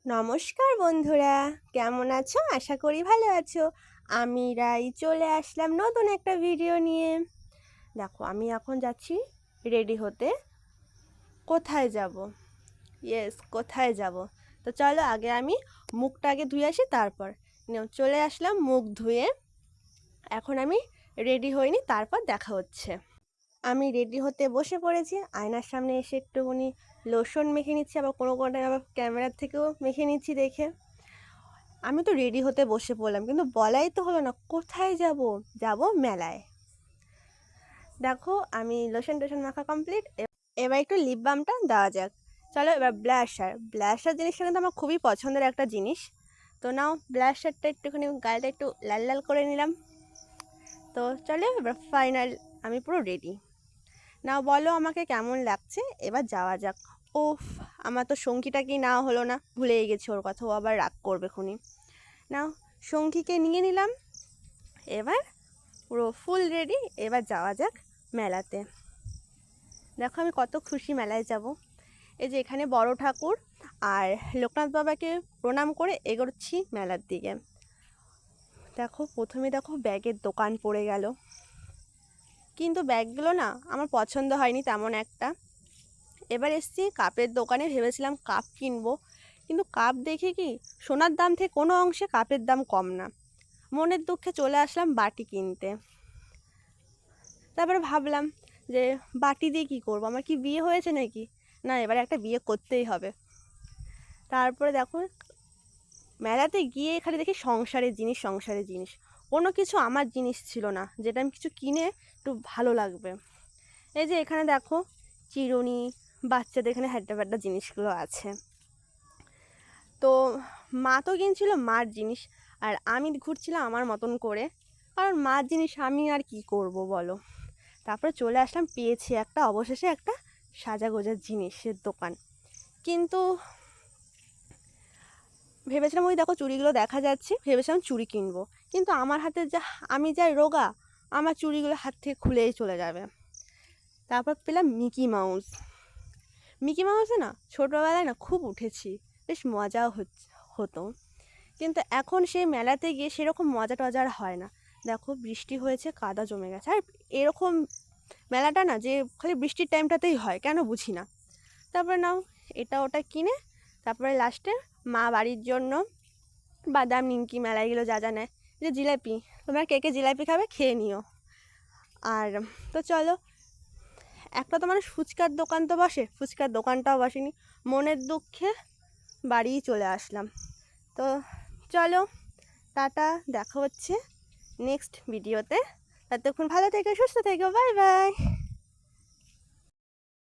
নমস্কার বন্ধুরা, কেমন আছো? আশা করি ভালো আছো। আমি রাই চলে আসলাম নতুন একটা ভিডিও নিয়ে। দেখো, আমি এখন যাচ্ছি রেডি হতে। কোথায় যাব? কোথায় যাব? তো চলো আগে আমি মুখটা ধুয়ে আসি, তারপর চলে আসলাম মুখ ধুয়ে। এখন আমি রেডি হইনি, তারপর দেখা হচ্ছে। আমি রেডি হতে বসে পড়েছি, আয়নার সামনে এসে একটুখানি লোশন মেখে নিচ্ছি, আবার কোনো কোনো টাইম আবার ক্যামেরার থেকেও মেখে নিচ্ছি দেখে। আমি তো রেডি হতে বসে পড়লাম, কিন্তু বলাই তো হলো না কোথায় যাব। যাব মেলায়। দেখো, আমি লোশন টোশন মাখা কমপ্লিট। এবার একটু লিপ বামটা দেওয়া যাক। চলো এবার ব্লাশার জিনিসটা কিন্তু আমার খুবই পছন্দের একটা জিনিস। তো নাও, ব্লাশারটা একটুখানি গালটা একটু লাল লাল করে নিলাম। তো চলো এবার ফাইনাল, আমি পুরো রেডি। নাও বলো আমাকে কেমন লাগছে, এবার যাওয়া যাক। ওফ, আমার তো সঙ্গীটা কি না হলো না, ভুলেই গেছি ওর কথা, ও আবার রাগ করবে খুনি। নাও, সঙ্গীকে নিয়ে নিলাম। এবার পুরো ফুল রেডি, এবার যাওয়া যাক মেলাতে। দেখো আমি কত খুশি মেলায় যাব। এই যে এখানে বড় ঠাকুর আর লোকনাথ বাবাকে প্রণাম করে এগোচ্ছি মেলার দিকে। দেখো প্রথমে দেখো ব্যাগের দোকান পড়ে গেল, কিন্তু ব্যাগগুলো না আমার পছন্দ হয়নি তেমন একটা। এবার এসছি কাপের দোকানে, ভেবেছিলাম কাপ কিনবো, কিন্তু কাপ দেখে কি সোনার দাম থেকে কোনো অংশে কাপের দাম কম না। মনের দুঃখে চলে আসলাম বাটি কিনতে। তারপরে ভাবলাম যে বাটি দিয়ে কী করবো, আমার কি বিয়ে হয়েছে নাকি? না, এবার একটা বিয়ে করতেই হবে। তারপরে দেখো মেলাতে গিয়ে খালি দেখি সংসারের জিনিস, কোনো কিছু আমার জিনিস ছিল না যেটা আমি কিছু কিনে একটু ভালো লাগবে। এই যে এখানে দেখো চিরুনি, বাচ্চাদের এখানে হ্যাড্ডা ফ্যাড্ডা জিনিসগুলো আছে। তো মা তো কিনছিল মার জিনিস, আর আমি ঘুরছিলাম আমার মতন করে, কারণ মার জিনিস আমি আর কি করব বলো। তারপরে চলে আসলাম, পেয়েছি একটা, অবশেষে একটা সাজাগোজার জিনিসের দোকান। কিন্তু ভেবেছিলাম, ওই দেখো চুড়িগুলো দেখা যাচ্ছে, ভেবেছিলাম চুড়ি কিনবো, কিন্তু আমার হাতে আমি যাই রোগা, আমার চুড়িগুলো হাত থেকে খুলেই চলে যাবে। তারপর পেলাম মিকি মাউসে না ছোটোবেলায় না খুব উঠেছি, বেশ মজাও হতো। কিন্তু এখন সেই মেলাতে গিয়ে সেরকম মজা টজার হয় না। দেখো বৃষ্টি হয়েছে, কাদা জমে গেছে, আর এরকম মেলাটা না যে খালি বৃষ্টির টাইমটাতেই হয় কেন বুঝি না। তারপরে নাও এটা ওটা কিনে, তারপরে লাস্টে মা বাড়ির জন্য বাদাম, নিমকি, মেলায় গেলো যা যা নেয়, যে জিলাপি, তোমরা কে কে জিলাপি খাবে খেয়ে নিও। আর তো চলো, একটা তো মানুষ ফুচকার দোকান তো বসে, ফুচকার দোকানটাও বসেনি, মনের দুঃখে বাড়িই চলে আসলাম। তো চলো টাটা, দেখা হচ্ছে নেক্সট ভিডিওতে। ততক্ষণ ভালো থেকো, সুস্থ থেকো, বাই বাই।